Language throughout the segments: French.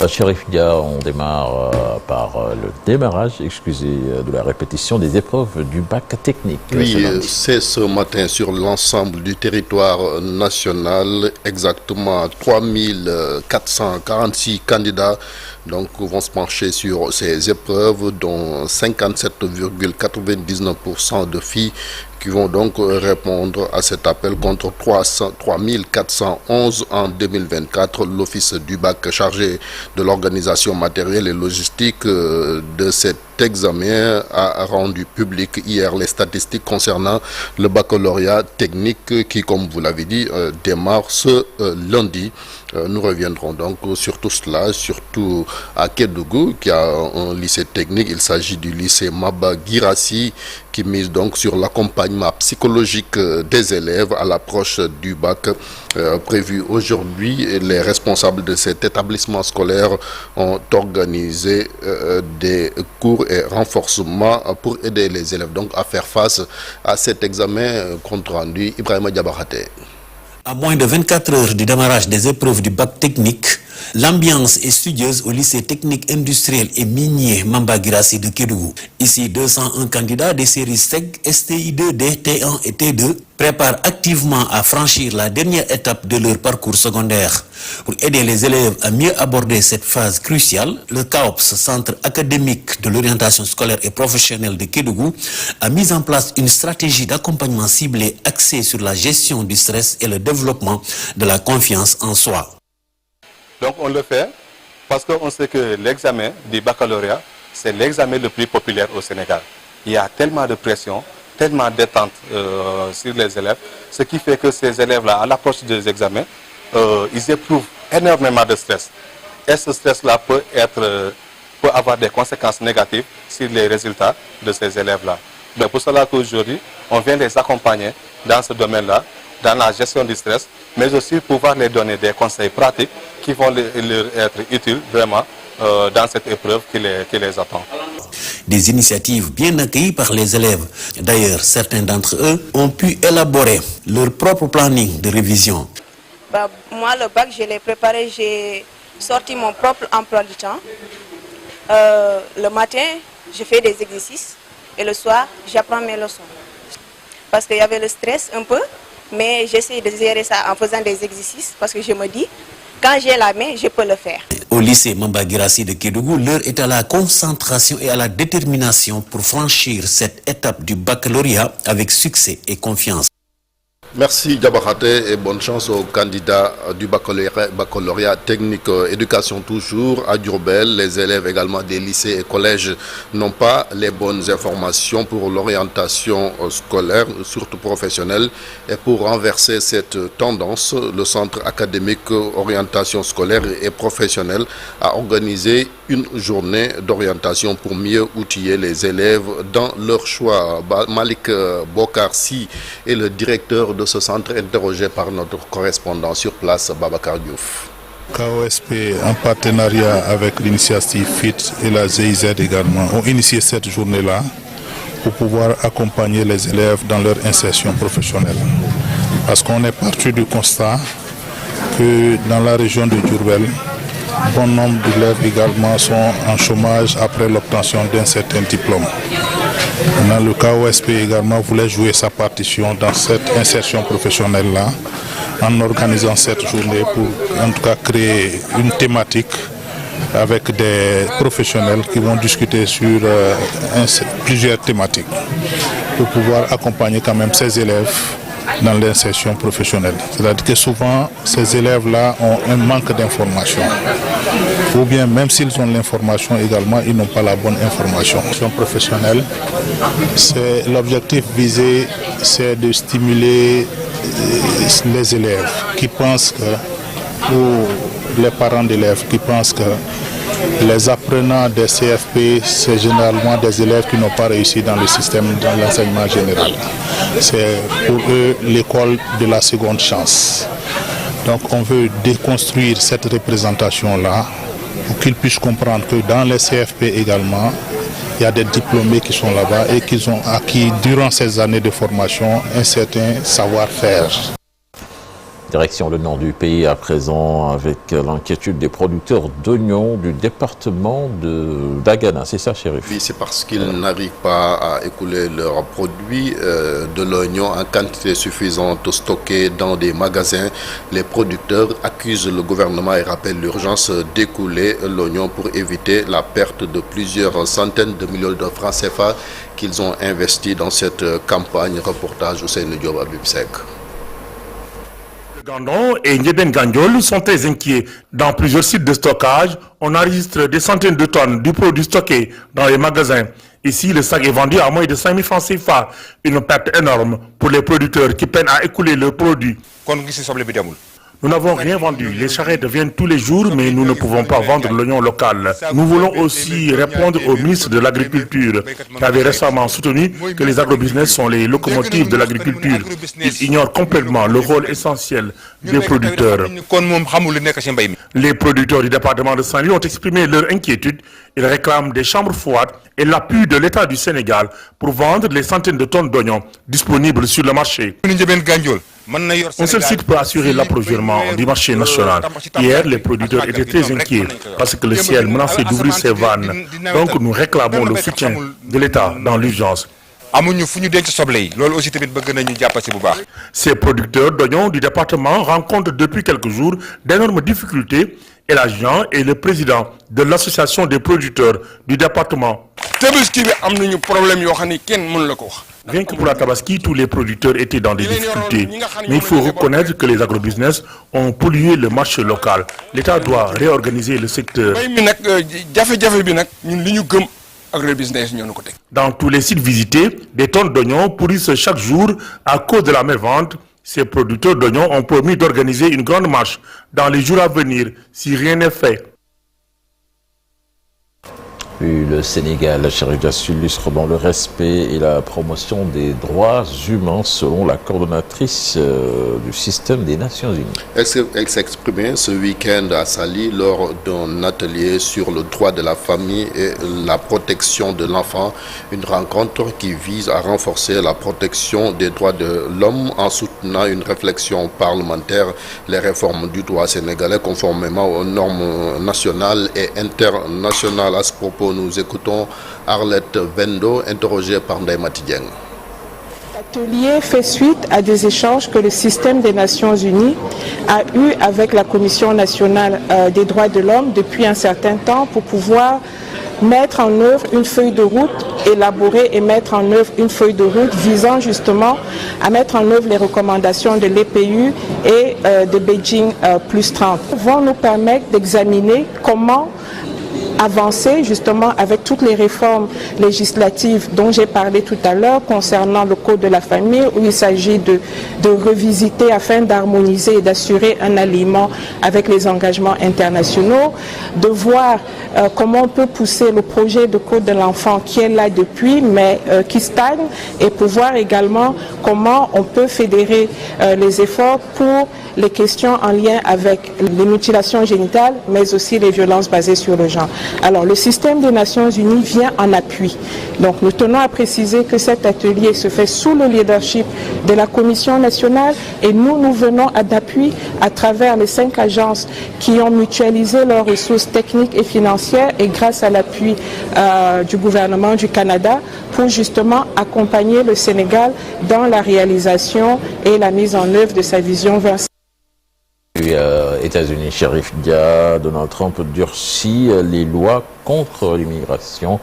Chérif Dia, on démarre par le démarrage, de la répétition des épreuves du bac technique. Oui, c'est ce matin sur l'ensemble du territoire national, exactement 3446 candidats vont se pencher sur ces épreuves, dont 57,99% de filles qui vont donc répondre à cet appel contre 3411 en 2024. L'Office du bac chargé de l'organisation matérielle et logistique de cet examen a rendu public hier les statistiques concernant le baccalauréat technique qui, comme vous l'avez dit, démarre ce lundi. Nous reviendrons donc sur tout cela, surtout à Kédougou, qui a un lycée technique. Il s'agit du lycée Maba Guirassy, qui mise donc sur l'accompagnement psychologique des élèves à l'approche du bac prévu aujourd'hui. Les responsables de cet établissement scolaire ont organisé des cours et renforcements pour aider les élèves donc à faire face à cet examen compte rendu. Ibrahima Diabarate. À moins de 24 heures du démarrage des épreuves du bac technique, l'ambiance est studieuse au lycée technique industriel et minier Maba Guirassy de Kédougou. Ici, 201 candidats des séries STEC, STI2D, T1 et T2 préparent activement à franchir la dernière étape de leur parcours secondaire. Pour aider les élèves à mieux aborder cette phase cruciale, le CAOPS, Centre académique de l'orientation scolaire et professionnelle de Kédougou, a mis en place une stratégie d'accompagnement ciblée axée sur la gestion du stress et le développement de la confiance en soi. Donc on le fait parce qu'on sait que l'examen du baccalauréat, c'est l'examen le plus populaire au Sénégal. Il y a tellement de pression, tellement d'attente sur les élèves, ce qui fait que ces élèves-là, à l'approche des examens, ils éprouvent énormément de stress. Et ce stress-là peut avoir des conséquences négatives sur les résultats de ces élèves-là. Mais pour cela qu'aujourd'hui, on vient les accompagner dans ce domaine-là, dans la gestion du stress, mais aussi pouvoir les donner des conseils pratiques qui vont leur être utiles vraiment dans cette épreuve qui les attend. Des initiatives bien accueillies par les élèves. D'ailleurs, certains d'entre eux ont pu élaborer leur propre planning de révision. Moi, le bac, je l'ai préparé, j'ai sorti mon propre emploi du temps. Le matin, je fais des exercices et le soir, j'apprends mes leçons. Parce qu'il y avait le stress un peu, mais j'essaie de gérer ça en faisant des exercices parce que je me dis, quand j'ai la main, je peux le faire. Au lycée Maba Guirassy de Kédougou, l'heure est à la concentration et à la détermination pour franchir cette étape du baccalauréat avec succès et confiance. Merci Diabarate et bonne chance aux candidats du baccalauréat technique éducation toujours à Diourbel. Les élèves également des lycées et collèges n'ont pas les bonnes informations pour l'orientation scolaire, surtout professionnelle. Et pour renverser cette tendance, le Centre académique orientation scolaire et professionnelle a organisé une journée d'orientation pour mieux outiller les élèves dans leur choix. Malik Bokarsi est le directeur de ce centre, interrogé par notre correspondant sur place, Babacar Diouf. KOSP, en partenariat avec l'initiative FIT et la GIZ également, ont initié cette journée-là pour pouvoir accompagner les élèves dans leur insertion professionnelle. Parce qu'on est parti du constat que dans la région de Diourbel, bon nombre d'élèves également sont en chômage après l'obtention d'un certain diplôme. Maintenant, le KOSP également voulait jouer sa partition dans cette insertion professionnelle-là en organisant cette journée pour en tout cas créer une thématique avec des professionnels qui vont discuter sur plusieurs thématiques pour pouvoir accompagner quand même ces élèves dans l'insertion professionnelle. C'est-à-dire que souvent, ces élèves-là ont un manque d'information. Ou bien, même s'ils ont l'information également, ils n'ont pas la bonne information. L'insertion professionnelle, c'est l'objectif visé, c'est de stimuler les élèves qui pensent que, ou les parents d'élèves qui pensent que les apprenants des CFP, c'est généralement des élèves qui n'ont pas réussi dans le système de l'enseignement général. C'est pour eux l'école de la seconde chance. Donc on veut déconstruire cette représentation-là pour qu'ils puissent comprendre que dans les CFP également, il y a des diplômés qui sont là-bas et qui ont acquis durant ces années de formation un certain savoir-faire. Direction le nord du pays à présent avec l'inquiétude des producteurs d'oignons du département de Dagana. C'est ça, Chérif? Oui, c'est parce qu'ils n'arrivent pas à écouler leurs produits de l'oignon en quantité suffisante stockée dans des magasins. Les producteurs accusent le gouvernement et rappellent l'urgence d'écouler l'oignon pour éviter la perte de plusieurs centaines de millions de francs CFA qu'ils ont investis dans cette campagne. Reportage Ousseynou Diop Abibsek. Gandon et Ndieben Gandiol sont très inquiets. Dans plusieurs sites de stockage, on enregistre des centaines de tonnes du produit stocké dans les magasins. Ici, le sac est vendu à moins de 5 000 francs CFA, une perte énorme pour les producteurs qui peinent à écouler leurs produits. Nous n'avons rien vendu. Les charrettes viennent tous les jours, mais nous ne pouvons pas vendre l'oignon local. Nous voulons aussi répondre au ministre de l'Agriculture, qui avait récemment soutenu que les agrobusiness sont les locomotives de l'agriculture. Ils ignorent complètement le rôle essentiel des producteurs. Les producteurs du département de Saint-Louis ont exprimé leur inquiétude. Ils réclament des chambres froides et l'appui de l'État du Sénégal pour vendre les centaines de tonnes d'oignons disponibles sur le marché. Un seul site peut assurer l'approvisionnement du marché national. Hier, les producteurs étaient très inquiets parce que le ciel menaçait d'ouvrir ses vannes. Donc nous réclamons le soutien de l'État dans l'urgence. Ces producteurs d'oignons du département rencontrent depuis quelques jours d'énormes difficultés et l'agent est le président de l'association des producteurs du département. Rien que pour la Tabaski, tous les producteurs étaient dans des difficultés. Mais il faut reconnaître que les agrobusiness ont pollué le marché local. L'État doit réorganiser le secteur. Dans tous les sites visités, des tonnes d'oignons pourrissent chaque jour à cause de la mévente. Ces producteurs d'oignons ont promis d'organiser une grande marche dans les jours à venir si rien n'est fait. Puis le Sénégal, Chérif Dia, s'illustre dans le respect et la promotion des droits humains selon la coordonnatrice du système des Nations Unies. Elle s'exprimait ce week-end à Saly lors d'un atelier sur le droit de la famille et la protection de l'enfant, une rencontre qui vise à renforcer la protection des droits de l'homme en soutenant une réflexion parlementaire, les réformes du droit sénégalais conformément aux normes nationales et internationales. À ce propos, nous écoutons Arlette Vendo, interrogée par Ndaye Mati Dieng. L'atelier fait suite à des échanges que le système des Nations Unies a eu avec la Commission nationale des droits de l'homme depuis un certain temps pour pouvoir mettre en œuvre une feuille de route, élaborer et mettre en œuvre une feuille de route visant justement à mettre en œuvre les recommandations de l'EPU et de Beijing plus 30. Vont nous permettre d'examiner comment avancer justement avec toutes les réformes législatives dont j'ai parlé tout à l'heure concernant le code de la famille où il s'agit de revisiter afin d'harmoniser et d'assurer un alignement avec les engagements internationaux, de voir comment on peut pousser le projet de code de l'enfant qui est là depuis mais qui stagne et pour voir également comment on peut fédérer les efforts pour les questions en lien avec les mutilations génitales mais aussi les violences basées sur le genre. Alors, le système des Nations Unies vient en appui. Donc, nous tenons à préciser que cet atelier se fait sous le leadership de la Commission nationale et nous venons en appui à travers les 5 agences qui ont mutualisé leurs ressources techniques et financières et grâce à l'appui du gouvernement du Canada pour justement accompagner le Sénégal dans la réalisation et la mise en œuvre de sa vision 20. États-Unis, Chérif Dia, Donald Trump durcit les lois contre l'immigration.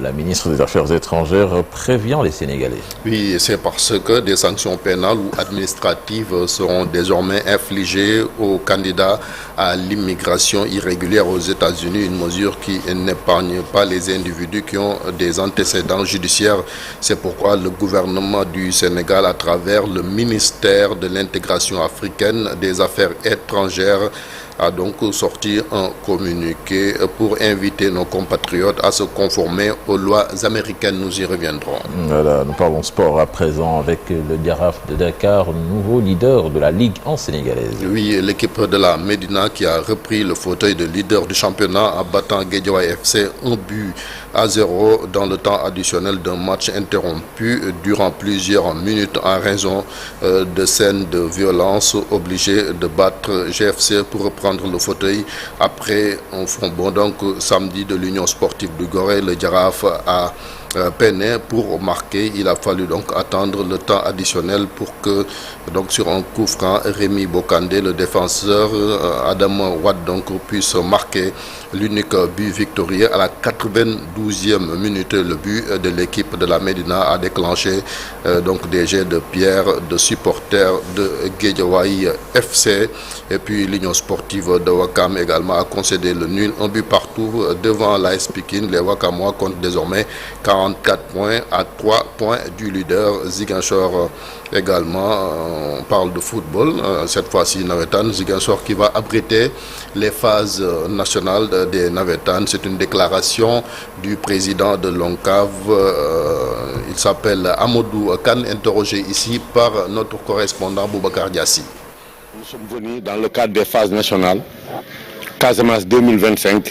La ministre des Affaires étrangères prévient les Sénégalais. Oui, c'est parce que des sanctions pénales ou administratives seront désormais infligées aux candidats à l'immigration irrégulière aux États-Unis, une mesure qui n'épargne pas les individus qui ont des antécédents judiciaires. C'est pourquoi le gouvernement du Sénégal, à travers le ministère de l'intégration africaine des Affaires étrangères, a donc sorti un communiqué pour inviter nos compatriotes à se conformer aux lois américaines. Nous y reviendrons. Voilà, nous parlons sport à présent avec le Giraffe de Dakar, nouveau leader de la Ligue 1 sénégalaise. Oui, l'équipe de la Médina qui a repris le fauteuil de leader du championnat en battant Guédiawaye FC 1 but à 0 dans le temps additionnel d'un match interrompu durant plusieurs minutes en raison de scènes de violence, obligé de battre GFC pour reprendre le fauteuil après un front bon donc samedi de l'Union sportive de Gorée. Le Jaraaf a peiné pour marquer. Il a fallu donc attendre le temps additionnel pour que donc sur un coup franc, Rémi Bokandé, le défenseur Adam Wade donc puisse marquer l'unique but victorieux à la 92e minute. Le but de l'équipe de la Médina a déclenché donc des jets de pierre de supporters de Guédiawaye FC, et puis l'Union sportive de Ouakam également a concédé le nul, un but partout devant l'AS Pikine. Les Ouakamois comptent désormais 44 points à 3 points du leader Ziguinchor. Également, on parle de football, cette fois-ci Navétane, Ziguinchor qui va abriter les phases nationales des Navétanes. C'est une déclaration du président de l'ONCAV, il s'appelle Amadou Kane, interrogé ici par notre correspondant Boubacar Diassi. Nous sommes venus dans le cadre des phases nationales, Casamance 2025,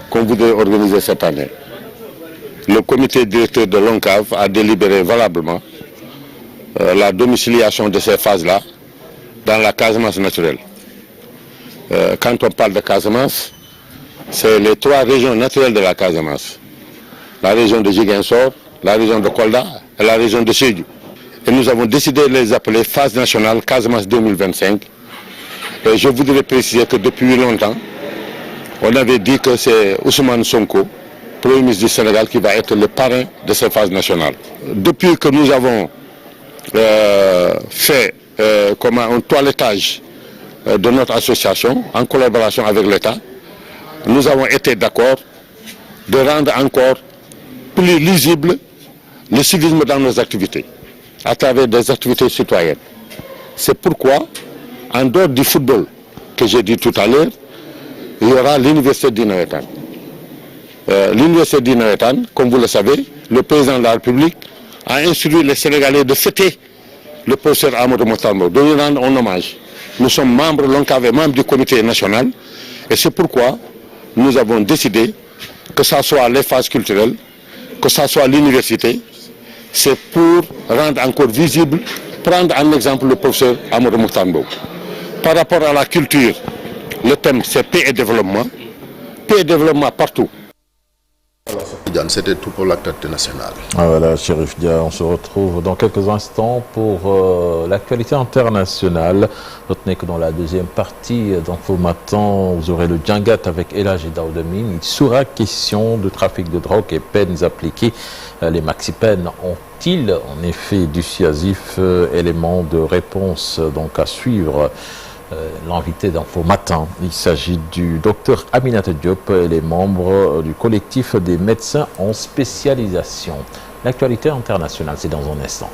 qu'on voudrait organiser cette année. Le comité directeur de l'ONCAV a délibéré valablement la domiciliation de ces phases-là dans la Casamance naturelle. Quand on parle de Casamance, c'est les 3 régions naturelles de la Casamance. La région de Ziguinchor, la région de Kolda et la région de Sédhiou. Et nous avons décidé de les appeler phase nationale Casamance 2025. Et je voudrais préciser que depuis longtemps, on avait dit que c'est Ousmane Sonko, Premier ministre du Sénégal, qui va être le parrain de ces phases nationales. Depuis que nous avons fait un toilettage de notre association en collaboration avec l'État, nous avons été d'accord de rendre encore plus lisible le civisme dans nos activités, à travers des activités citoyennes. C'est pourquoi, en dehors du football que j'ai dit tout à l'heure, il y aura l'université d'Inawetan. L'université d'Inawetan, comme vous le savez, le président de la République a instruit les Sénégalais de fêter le professeur Amadou Mokhtar, de lui rendre un hommage. Nous sommes membres, l'ONCAV est membre du comité national, et c'est pourquoi nous avons décidé que ce soit les phases culturelles, que ce soit l'université, c'est pour rendre encore visible, prendre en exemple le professeur Amadou Mokhtar. Par rapport à la culture, le thème c'est paix et développement partout. C'était tout pour l'actualité nationale. Voilà, Chérif Dia, on se retrouve dans quelques instants pour l'actualité internationale. Retenez que dans la deuxième partie d'Info Matin, vous aurez le Djangat avec Elhadji Daouda-Mine. Il sera question de trafic de drogue et peines appliquées. Les maxi-peines ont-ils en effet dissuasif? Élément de réponse donc à suivre. L'invité d'Info Matin, il s'agit du docteur Aminata Diop et les membres du collectif des médecins en spécialisation. L'actualité internationale, c'est dans un instant.